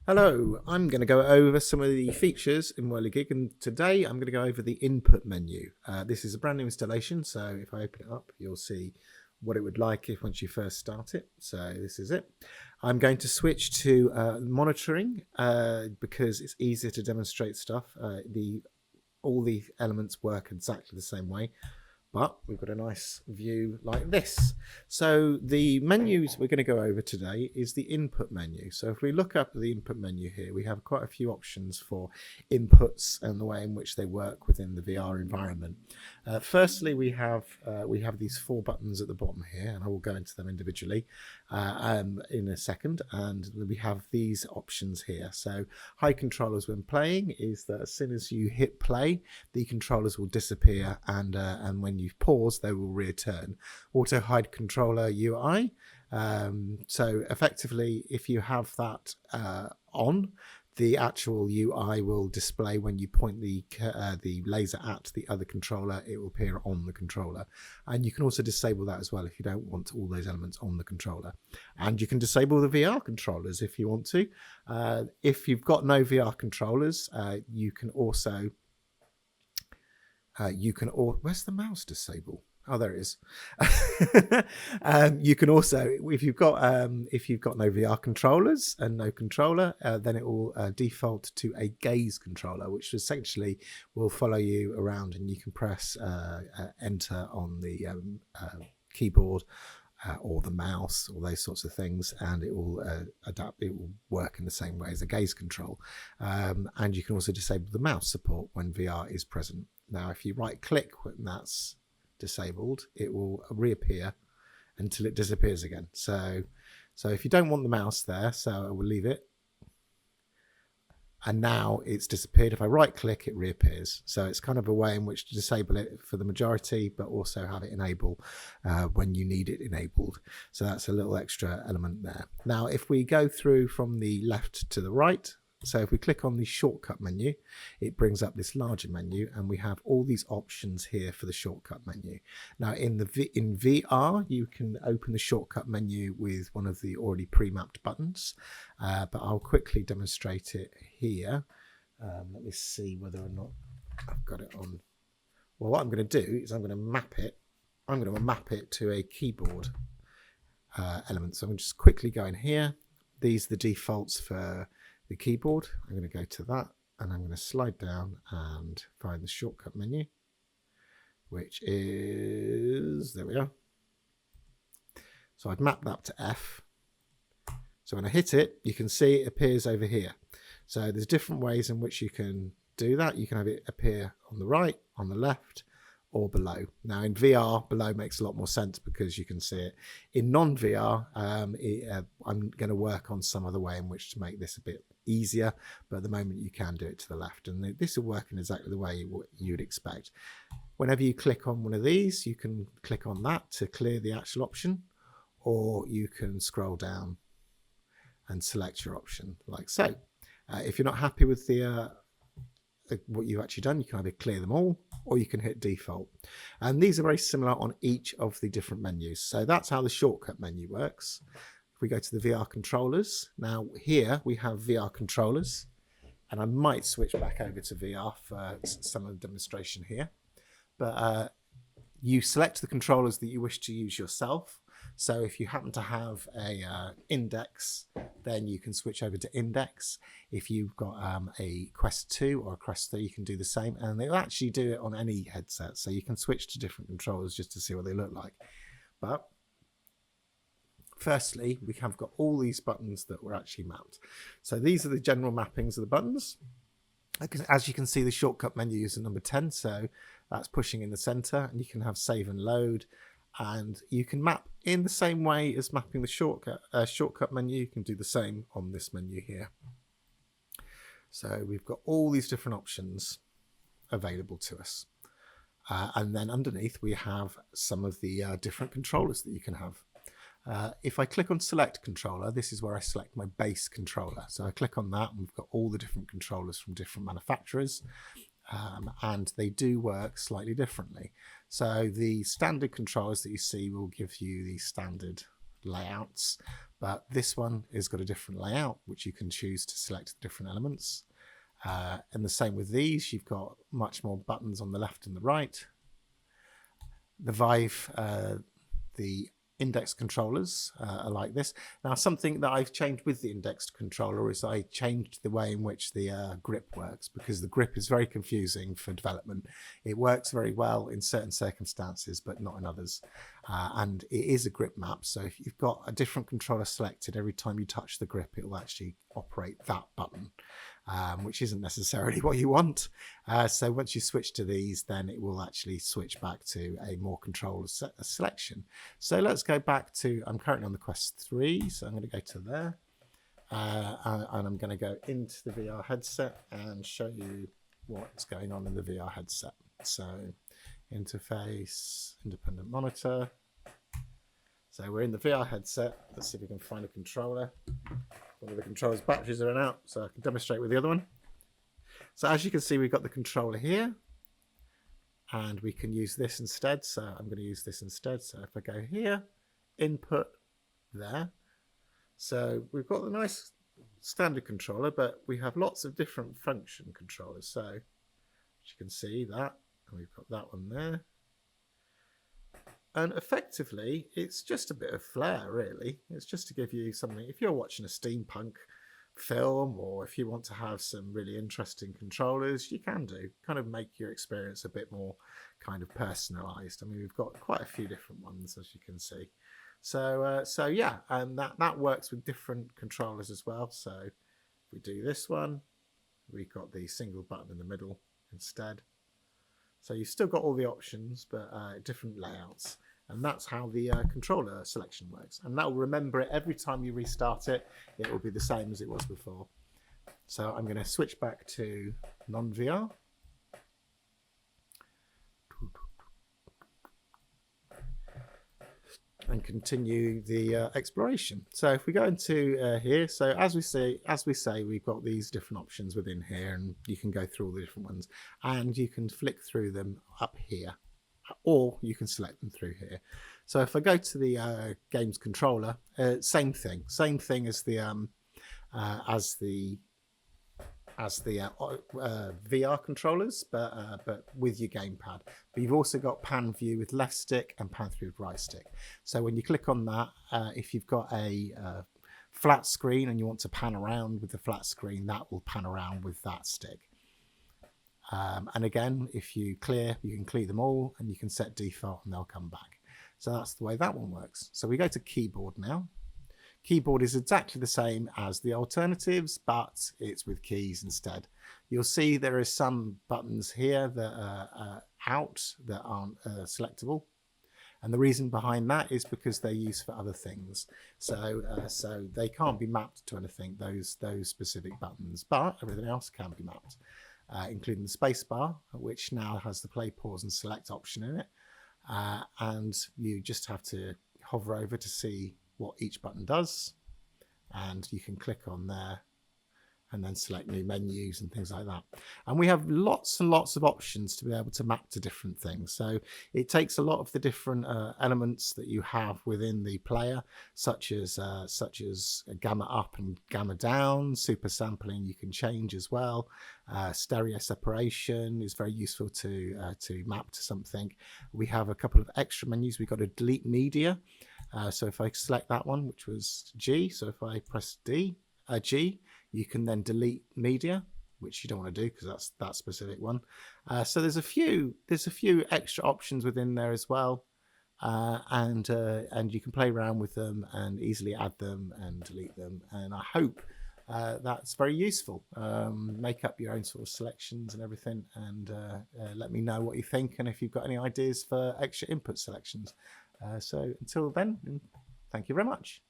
Hello, I'm going to go over some of the features in Whirligig, and today I'm going to go over the input menu. This is a brand new installation, so if I open it up, you'll see what it would like if once you first start it. So this is it. I'm going to switch to monitoring because it's easier to demonstrate stuff. All the elements work exactly the same way, but we've got a nice view like this. So the menus we're going to go over today is the input menu. So if we look up the input menu here, we have quite a few options for inputs and the way in which they work within the VR environment. Firstly, we have these 4 buttons at the bottom here, and I will go into them individually in a second. And we have these options here. So hide controllers when playing is that as soon as you hit play, the controllers will disappear, and when you pause, they will return. Auto hide controller UI. So effectively, if you have that on, the actual UI will display when you point the laser at the other controller. It will appear on the controller, and you can also disable that as well if you don't want all those elements on the controller. And you can disable the VR controllers if you want to. If you've got no VR controllers, you can also where's the mouse disable? Oh, there it is. You can also, if you've got no VR controllers and no controller, then it will default to a gaze controller, which essentially will follow you around, and you can press enter on the keyboard or the mouse, or those sorts of things, and it will adapt. It will work in the same way as a gaze control. And you can also disable the mouse support when VR is present. Now, if you right click when that's disabled, it will reappear until it disappears again. So if you don't want the mouse there, so I will leave it. And now it's disappeared. If I right click, it reappears. So it's kind of a way in which to disable it for the majority, but also have it enable when you need it enabled. So that's a little extra element there. Now, if we go through from the left to the right, so if we click on the shortcut menu, it brings up this larger menu, and we have all these options here for the shortcut menu. Now in VR, you can open the shortcut menu with one of the already pre-mapped buttons, but I'll quickly demonstrate it here. Let me see whether or not I've got it on. Well, what I'm going to do is I'm going to map it. I'm going to map it to a keyboard element. So I'm going to just quickly go in here. These are the defaults for the keyboard. I'm going to go to that, and I'm going to slide down and find the shortcut menu, which is, there we are. So I've mapped that to F. So when I hit it, you can see it appears over here. So there's different ways in which you can do that. You can have it appear on the right, on the left, or below. Now in VR, below makes a lot more sense because you can see it. In non-VR, I'm going to work on some other way in which to make this a bit easier, but at the moment you can do it to the left, and this will work in exactly the way you would expect. Whenever you click on one of these, you can click on that to clear the actual option, or you can scroll down and select your option like so. If you're not happy with what you've actually done, you can either clear them all, or you can hit default. And these are very similar on each of the different menus. So that's how the shortcut menu works. If we go to the VR controllers, now here we have VR controllers, and I might switch back over to VR for some of the demonstration here. But you select the controllers that you wish to use yourself. So if you happen to have a index, then you can switch over to index. If you've got a Quest 2 or a Quest 3, you can do the same, and they'll actually do it on any headset. So you can switch to different controllers just to see what they look like. But firstly, we have got all these buttons that were actually mapped. So these are the general mappings of the buttons. As you can see, the shortcut menu is number 10, so that's pushing in the center, and you can have save and load. And you can map in the same way as mapping the shortcut menu. You can do the same on this menu here. So we've got all these different options available to us. And then underneath we have some of the different controllers that you can have. If I click on select controller, this is where I select my base controller. So I click on that, and we've got all the different controllers from different manufacturers. And they do work slightly differently. So the standard controllers that you see will give you the standard layouts, but this one has got a different layout, which you can choose to select the different elements. And the same with these, you've got much more buttons on the left and the right. The Vive, the index controllers are like this. Now, something that I've changed with the indexed controller is I changed the way in which the grip works, because the grip is very confusing for development. It works very well in certain circumstances, but not in others. And it is a grip map, so if you've got a different controller selected, every time you touch the grip, it will actually operate that button, which isn't necessarily what you want. So once you switch to these, then it will actually switch back to a more controller selection. So let's go back to, I'm currently on the Quest 3, so I'm going to go to there. And I'm going to go into the VR headset and show you what's going on in the VR headset. So interface, independent monitor. So we're in the VR headset. Let's see if we can find a controller. One of the controller's batteries are out, so I can demonstrate with the other one. So as you can see, we've got the controller here, and we can use this instead. So I'm going to use this instead. So if I go here, input there. So we've got the nice standard controller, but we have lots of different function controllers. So as you can see that, and we've got that one there. And effectively, it's just a bit of flair, really. It's just to give you something. If you're watching a steampunk film, or if you want to have some really interesting controllers, you can do. Kind of make your experience a bit more kind of personalised. I mean, we've got quite a few different ones, as you can see. So yeah, and that works with different controllers as well. So if we do this one, we've got the single button in the middle instead. So you've still got all the options, but different layouts. And that's how the controller selection works. And that will remember it every time you restart it. It will be the same as it was before. So I'm going to switch back to non-VR. And continue the exploration. So if we go into here, so as we say, we've got these different options within here, and you can go through all the different ones, and you can flick through them up here, or you can select them through here. So if I go to the games controller, same thing as the VR controllers, but with your gamepad. But you've also got pan view with left stick and pan view with right stick. So when you click on that, if you've got a flat screen and you want to pan around with the flat screen, that will pan around with that stick. And again, if you can clear them all, and you can set default and they'll come back. So that's the way that one works. So we go to keyboard now. Keyboard is exactly the same as the alternatives, but it's with keys instead. You'll see there are some buttons here that are out that aren't selectable. And the reason behind that is because they're used for other things. So they can't be mapped to anything, those specific buttons, but everything else can be mapped, including the spacebar, which now has the play, pause and select option in it. And you just have to hover over to see what each button does, and you can click on there and then select new menus and things like that. And we have lots and lots of options to be able to map to different things. So it takes a lot of the different elements that you have within the player, such as gamma up and gamma down. Super sampling you can change as well. Stereo separation is very useful to map to something. We have a couple of extra menus. We've got a delete media. So if I select that one, which was G, so if I press G, you can then delete media, which you don't want to do because that's that specific one. So there's a few extra options within there as well, and you can play around with them and easily add them and delete them. And I hope that's very useful. Make up your own sort of selections and everything, and let me know what you think and if you've got any ideas for extra input selections. So until then, thank you very much.